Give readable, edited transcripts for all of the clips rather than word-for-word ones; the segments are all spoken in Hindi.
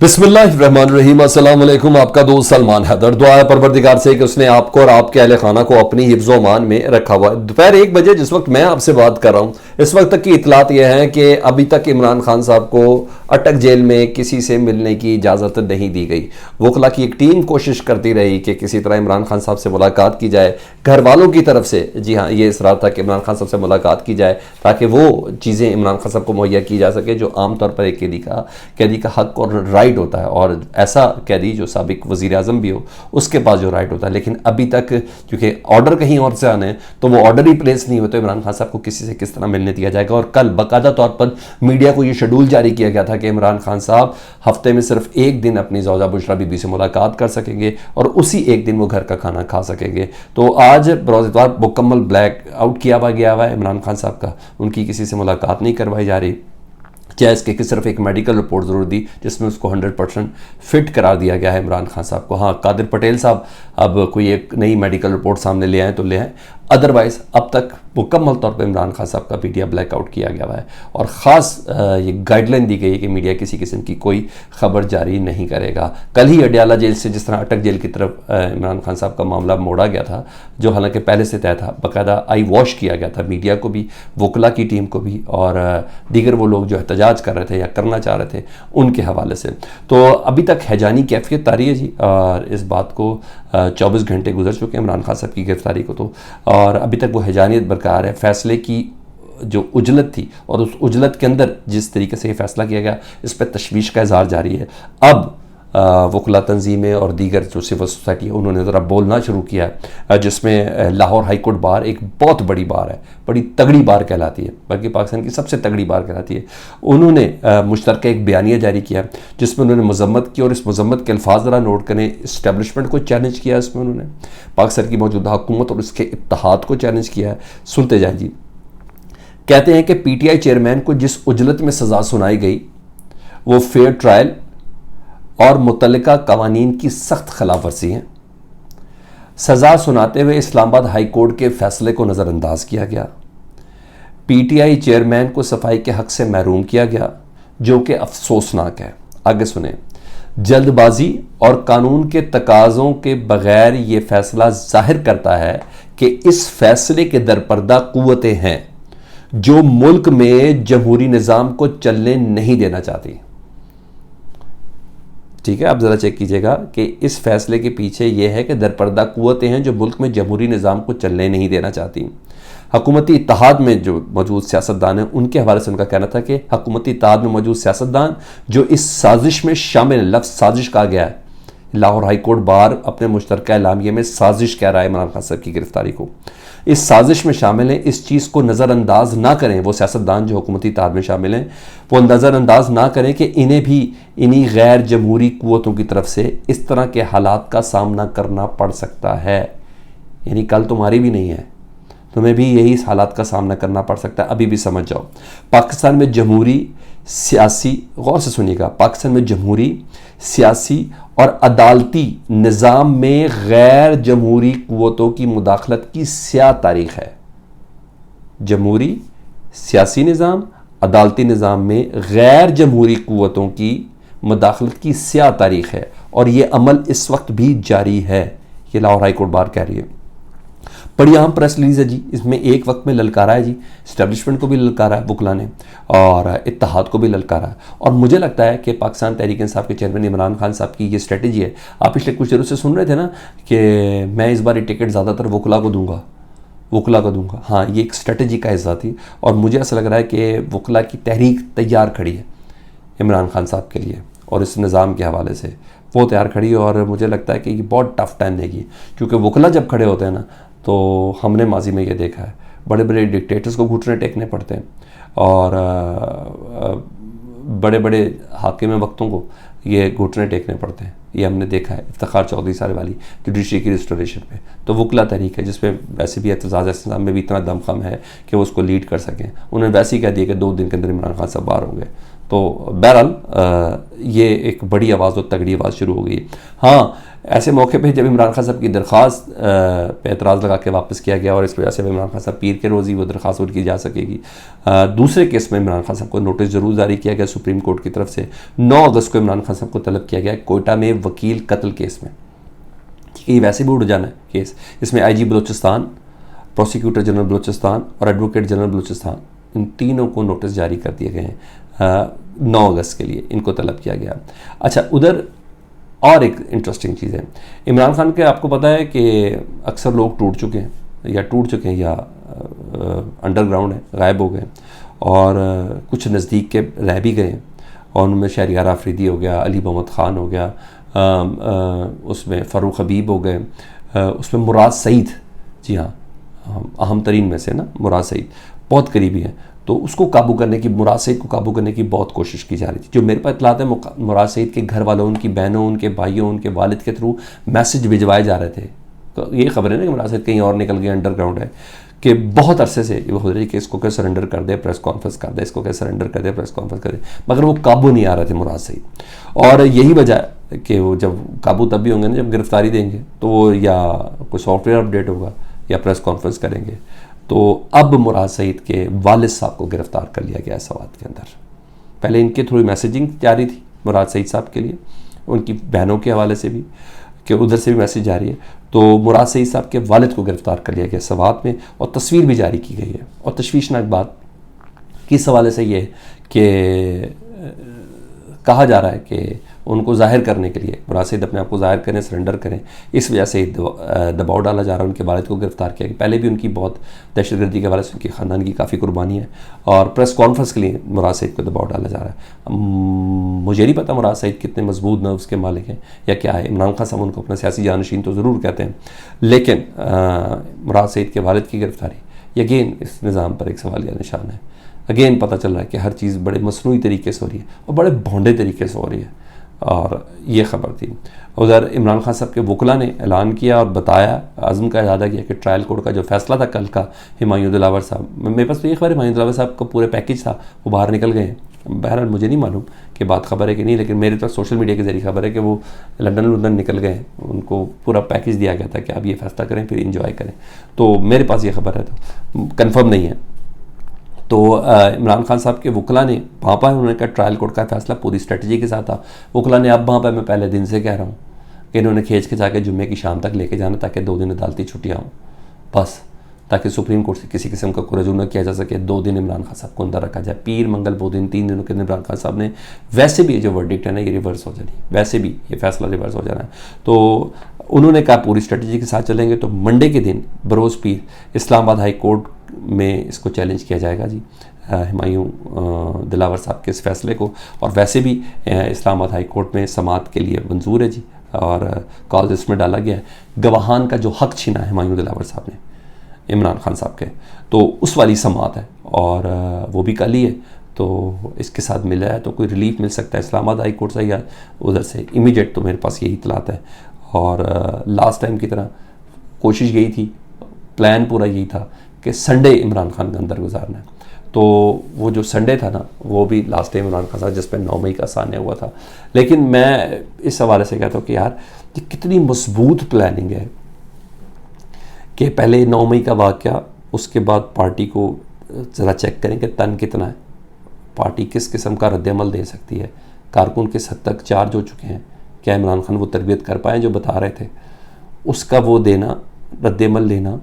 बिस्मिल्लाहिर्रहमानिर्रहीम, अस्सलाम वालेकुम। आपका दोस्त सलमान हैदर। दुआ है परवरदिगार से कि उसने आपको और आपके अहले खाना को अपनी हिफ्ज़ व अमान में रखा हुआ है। दोपहर 1 बजे जिस वक्त मैं आपसे बात कर रहा हूँ, इस वक्त तक की इतलात यह है कि अभी तक इमरान खान साहब को अटक जेल में किसी से मिलने की इजाज़त नहीं दी गई। वकला की एक टीम कोशिश करती रही कि किसी तरह इमरान खान साहब से मुलाकात की जाए। घर वालों की तरफ से जी हाँ ये इसरार था कि इमरान खान साहब से मुलाकात की जाए ताकि वो चीज़ें इमरान खान साहब को मुहैया की जा सके जो आमतौर पर एक कैदी का हक और राइट होता है, और ऐसा कैदी जो साबिक वज़ीर आज़म भी हो उसके पास जो राइट होता है। लेकिन अभी तक क्योंकि ऑर्डर कहीं और से आने तो वो ऑर्डर ही प्लेस नहीं होते, इमरान खान साहब को किसी से किस तरह मिलने दिया जाएगा। और कल बाकायदा तौर पर मीडिया को ये शेड्यूल जारी किया गया था कि इमरान खान साहब हफ्ते में सिर्फ एक दिन अपनी ज़ौजा बुशरा बीबी से मुलाकात कर सकेंगे और उसी एक दिन वो घर का खाना खा सकेंगे। तो आज बरोज़ इतवार मुकम्मल ब्लैक आउट किया गया हुआ है इमरान खान साहब का। उनकी किसी से मुलाकात नहीं करवाई जा रही, चाहे इसके कि सिर्फ एक मेडिकल रिपोर्ट ज़रूर दी जिसमें उसको 100% फिट करार दिया गया है इमरान खान साहब को। हाँ, कादिर पटेल साहब अब कोई एक नई मेडिकल रिपोर्ट सामने ले आए तो ले आए, अदरवाइज़ अब तक मुकम्मल तौर पर इमरान खान साहब का मीडिया ब्लैकआउट किया गया है। और ख़ास ये गाइडलाइन दी गई है कि मीडिया किसी किस्म की कोई खबर जारी नहीं करेगा। कल ही अडयाला जेल से जिस तरह अटक जेल की तरफ इमरान खान साहब का मामला मोड़ा गया था, जो हालांकि पहले से तय था, बाकायदा आई वॉश किया गया था मीडिया को भी, वकला की टीम को भी, और दीगर वो लोग जो एहतजाज कर रहे थे या करना चाह रहे थे उनके हवाले से। तो अभी तक हैजानी कैफियत तारी है जी, और इस बात को 24 घंटे गुजर चुके हैं इमरान खान साहब की गिरफ्तारी को, तो और अभी तक वो हैजानियत बरकरार है। फैसले की जो उजलत थी और उस उजलत के अंदर जिस तरीके से ये फैसला किया गया, इस पर तशवीश का इजहार जारी है। अब वकला तंजीमें और दीगर जो सिविल सोसाइटी है उन्होंने ज़रा बोलना शुरू किया है, जिसमें लाहौर हाई कोर्ट बार एक बहुत बड़ी बार है, बड़ी तगड़ी बार कहलाती है, बल्कि पाकिस्तान की सबसे तगड़ी बार कहलाती है। उन्होंने मुश्तरका एक बयानिया जारी किया जिसमें उन्होंने मजम्मत की, और इस मजम्मत के अल्फाज ज़रा नोट करें। इस्टेब्लिशमेंट को चैलेंज किया, इसमें उन्होंने पाकिस्तान की मौजूदा हुकूमत और उसके इत्तेहाद को चैलेंज किया है। सुनते जाए जी। कहते हैं कि PTI चेयरमैन को जिस उजलत में सज़ा सुनाई गई वो फेयर ट्रायल और मुतल्लिका कवानीन की सख्त खिलाफ वर्जी है। सज़ा सुनाते हुए इस्लामाबाद हाई कोर्ट के फैसले को नज़रअंदाज किया गया। PTI चेयरमैन को सफाई के हक से महरूम किया गया, जो कि अफसोसनाक है। आगे सुने। जल्दबाजी और कानून के तकाज़ों के बगैर ये फैसला जाहिर करता है कि इस फैसले के दरपर्दा कुव्वतें हैं जो मुल्क में जमहूरी निज़ाम को चलने नहीं देना चाहती। ठीक है, आप ज़रा चेक कीजिएगा कि इस फैसले के पीछे यह है कि दरपर्दा कुव्वतें हैं जो मुल्क में जमहूरी निज़ाम को चलने नहीं देना चाहती। हुकूमती इत्तेहाद में जो मौजूद सियासतदान हैं उनके हवाले से उनका कहना था कि हुकूमती इत्तेहाद में मौजूद सियासतदान जो इस साजिश में शामिल, लफ्ज़ साजिश कहा गया है, लाहौर हाई कोर्ट बार अपने मुश्तरका एलामिया में साजिश कह रहा है इमरान खान साहब की गिरफ्तारी को, इस साजिश में शामिल हैं। इस चीज़ को नज़रअंदाज ना करें, वो सियासतदान जो हुकूमती इत्तेहाद में शामिल हैं वो नज़रअंदाज ना करें कि इन्हें भी इन्हीं गैर जमहूरी कुव्वतों की तरफ से इस तरह के हालात का सामना करना पड़ सकता है। यानी कल तुम्हारी भी नहीं है, तुम्हें भी यही इस हालात का सामना करना पड़ सकता है। अभी भी समझ जाओ, पाकिस्तान में जमहूरी सियासी, गौर से सुनिएगा, पाकिस्तान में जमहूरी सियासी और अदालती निज़ाम में गैर जमहूरी कुव्वतों की मुदाखलत की स्याह तारीख है। जमहूरी सियासी निज़ाम, अदालती निज़ाम में गैर जमहूरी कुव्वतों की मुदाखलत की स्याह तारीख है, और ये अमल इस वक्त भी जारी है। ये लाहौर हाई कोर्ट बार कह रही है। बड़ी अहम प्रेस रिलीज है जी। इसमें एक वक्त में ललकारा है जी, इस्टेब्लिशमेंट को भी ललकारा है वकला ने, और इत्तेहाद को भी ललकारा है। और मुझे लगता है कि पाकिस्तान तहरीक इंसाफ के चेयरमैन इमरान खान साहब की ये स्ट्रेटजी है। आप पिछले कुछ दिनों से सुन रहे थे ना कि मैं इस बार ये टिकट ज़्यादातर वकला को दूंगा, वकला को दूंगा। हाँ, ये एक स्ट्रेटजी का हिस्सा थी, और मुझे ऐसा लग रहा है कि वकला की तहरीक तैयार खड़ी है इमरान खान साहब के लिए, और इस निज़ाम के हवाले से वो तैयार खड़ी है। और मुझे लगता है कि ये बहुत टफ टाइम देगी, क्योंकि वकला जब खड़े होते हैं ना, तो हमने माजी में ये देखा है, बड़े बड़े डिक्टेटर्स को घुटने टेकने पड़ते हैं, और बड़े बड़े हाकिम वक्तों को ये घुटने टेकने पड़ते हैं। ये हमने देखा है इफ्तिखार चौधरी साहब वाली जुडिशरी की रिस्टोरेशन पे। तो वकला तहरीक है जिसमें वैसे भी एतजाज़ इस्लाम में भी इतना दमखम है कि वो उसको लीड कर सकें। उन्होंने वैसे ही कह दिया कि 2 दिन के अंदर इमरान खान साहब बाहर होंगे, तो बहरहाल ये एक बड़ी आवाज़ और तगड़ी आवाज़ शुरू हो गई। हाँ, ऐसे मौके पे जब इमरान खान साहब की दरख्वास्त पे एतराज़ लगा के वापस किया गया और इस वजह से इमरान खान साहब पीर के रोज़ ही वो दरख्वास्त उनकी जा सकेगी। दूसरे केस में इमरान खान साहब को नोटिस ज़रूर जारी किया गया सुप्रीम कोर्ट की तरफ से। 9 अगस्त को इमरान खान साहब को तलब किया गया कोयटा में वकील कत्ल केस में, कि ये वैसे भी उड़ जाना है केस। इसमें IG Balochistan, prosecutor general Balochistan और एडवोकेट जनरल बलूचिस्तान, इन तीनों को नोटिस जारी कर दिए गए हैं। 9 अगस्त के लिए इनको तलब किया गया। अच्छा, उधर और एक इंटरेस्टिंग चीज़ है, इमरान खान के आपको पता है कि अक्सर लोग टूट चुके हैं या अंडरग्राउंड है, गायब हो गए, और कुछ नज़दीक के रह भी गए, और उनमें शहरियार आफरीदी हो गया, अली मोहम्मद ख़ान हो गया, उसमें फ़ारूक हबीब हो गए, उसमें मुराद सईद, जी हाँ, अहम तरीन में से ना मुराद सईद बहुत करीबी है, तो उसको काबू करने की, मुराद सईद को काबू करने की बहुत कोशिश की जा रही थी। जो मेरे पास इत्तलात है, मुराद सईद के घर वालों, उनकी बहनों, उनके भाइयों, उनके वालिद के थ्रू मैसेज भिजवाए जा रहे थे। तो ये खबर है ना कि मुराद सईद कहीं और निकल गए, अंडरग्राउंड है, कि बहुत अरसे से वो हो रही कि इसको क्या सरेंडर कर दे, प्रेस कॉन्फ्रेंस कर दे, इसको क्या सरेंडर कर दे, प्रेस कॉन्फ्रेंस कर दे, मगर वो काबू नहीं आ रहे थे मुराद सईद। और यही वजह है कि वो जब काबू तब भी होंगे ना जब गिरफ्तारी देंगे, तो वो या कोई सॉफ्टवेयर अपडेट होगा या प्रेस कॉन्फ्रेंस करेंगे। तो अब मुराद सईद के वालिद साहब को गिरफ़्तार कर लिया गया सवात के अंदर। पहले इनके थ्रू मैसेजिंग जारी थी मुराद सईद साहब के लिए, उनकी बहनों के हवाले से भी, कि उधर से भी मैसेज जारी है। तो मुराद सईद साहब के वालिद को गिरफ़्तार कर लिया गया सवात में, और तस्वीर भी जारी की गई है। और तशवीशनाक बात किस हवाले से ये है कि कहा जा रहा है कि उनको ज़ाहिर करने के लिए, मुराद सईद अपने आप को ज़ाहिर करें, सरेंडर करें, इस वजह से दबाव डाला जा रहा है। उनके वालिद को गिरफ़्तार किया गया। पहले भी उनकी बहुत दहशतगर्दी के हवाले से उनकी ख़ानदान की काफ़ी कुर्बानी है, और प्रेस कॉन्फ्रेंस के लिए मुराद सईद को दबाव डाला जा रहा है। मुझे नहीं पता मुराद सईद कितने मजबूत नर्व्स के मालिक हैं या क्या है। इमरान खान साहब उनको अपना सियासी जानशीन तो ज़रूर कहते हैं, लेकिन मुराद सईद के वालिद की गिरफ़्तारी अगेन इस निज़ाम पर एक सवालिया निशान है। अगेन पता चल रहा है कि हर चीज़ बड़े मसनूई तरीके से हो रही है और बड़े भोंडे तरीके से हो रही है। और ये ख़बर थी। उधर इमरान खान साहब के वकला ने ऐलान किया और बताया, आज़म का इरादा किया कि ट्रायल कोर्ट का जो फैसला था कल का, हुमायूं दिलावर साहब, मेरे पास तो ये खबर हुमायूं दिलावर साहब का पूरे पैकेज था, वो बाहर निकल गए हैं। बहरहाल मुझे नहीं मालूम कि बात खबर है कि नहीं, लेकिन मेरे पास सोशल मीडिया के जरिए खबर है कि वो लंदन निकल गए हैं, उनको पूरा पैकेज दिया गया था कि आप ये फैसला करें फिर इंजॉय करें। तो मेरे पास ये खबर है, तो कन्फर्म नहीं है। तो इमरान खान साहब के वकला ने भापा है, उन्होंने कहा ट्रायल कोर्ट का फैसला पूरी स्ट्रेटजी के साथ था। वकला ने अब भापा, मैं पहले दिन से कह रहा हूँ कि इन्होंने खींच के जाके जुम्मे की शाम तक लेके जाना, ताकि 2 दिन अदालती छुट्टियाँ हों बस, ताकि सुप्रीम कोर्ट से किसी किस्म का कोई रजू न किया जा सके। 2 दिन इमरान खान साहब को अंदर रखा जाए, पीर मंगल बुधन 3 दिनों के अंदर इमरान खान साहब ने, वैसे भी ये जो वर्डिक्ट है ना ये रिवर्स हो जानी, वैसे भी ये फैसला रिवर्स हो जाना है। तो उन्होंने कहा पूरी स्ट्रेटजी के साथ चलेंगे। तो मंडे के दिन बरोज़ पीर इस्लामाबाद हाई कोर्ट में इसको चैलेंज किया जाएगा जी, हुमायूं दिलावर साहब के इस फैसले को। और वैसे भी इस्लामाबाद हाई कोर्ट में समाअत के लिए मंजूर है जी, और कॉज इसमें डाला गया है। गवाहान का जो हक छीना है हुमायूं दिलावर साहब ने इमरान खान साहब के, तो उस वाली समाअत है, और वो भी कल ही है। तो इसके साथ मिला है तो कोई रिलीफ मिल सकता है इस्लामाबाद हाई कोर्ट से या उधर से इमीडिएट, तो मेरे पास यही इतलात है। और लास्ट टाइम की तरह कोशिश यही थी, प्लान पूरा यही था कि संडे इमरान खान के अंदर गुजारना है। तो वो जो संडे था ना, वो भी लास्ट टाइम इमरान खान साहब जिस पर 9 मई का सान्या हुआ था। लेकिन मैं इस हवाले से कहता हूँ कि यार ये कितनी मजबूत प्लानिंग है कि पहले 9 मई का वाक़या, उसके बाद पार्टी को ज़रा चेक करें कि तन कितना है, पार्टी किस किस्म का रद्दमल दे सकती है, कारकुन किस हद तक चार्ज हो चुके हैं, क्या इमरान खान वो तरबियत कर पाए जो बता रहे थे, उसका वो देना, रद्दमल लेना।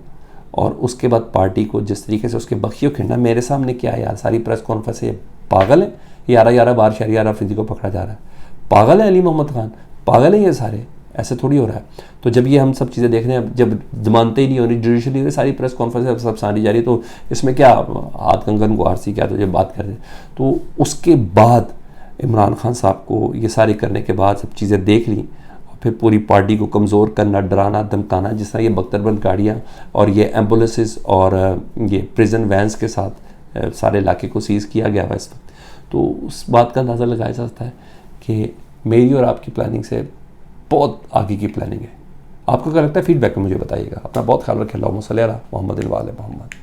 और उसके बाद पार्टी को जिस तरीके से उसके बखियों खिंडना, मेरे सामने क्या है यार, सारी प्रेस कॉन्फ्रेंस है, पागल है। 11 बार शहरियार अफरीदी को पकड़ा जा रहा है, पागल है अली मोहम्मद खान, पागल है ये सारे, ऐसे थोड़ी हो रहा है। तो जब ये हम सब चीज़ें देख रहे हैं, जब जमानते ही नहीं हो रही, जुडिशली सारी प्रेस कॉन्फ्रेंस सब सानी जा रही है, तो इसमें क्या हाथ कंगन को आरसी क्या, तो जब बात कर रहे हैं, तो उसके बाद इमरान खान साहब को ये सारी करने के बाद सब चीज़ें देख ली, फिर पूरी पार्टी को कमज़ोर करना, डराना, धमकाना, जिस तरह ये बख्तरबंद गाड़ियाँ और ये एम्बुलेंसेस और ये प्रिजन वैन्स के साथ सारे इलाके को सीज़ किया गया हुआ इस वक्त। तो उस बात का अंदाज़ा लगाया जा सकता है कि मेरी और आपकी प्लानिंग से बहुत आगे की प्लानिंग है। आपको क्या लगता है? फीडबैक में मुझे बताइएगा। अपना बहुत ख्याल रखें। अल्लाहुम्मा सल्ली अला मुहम्मद व आले मुहम्मद।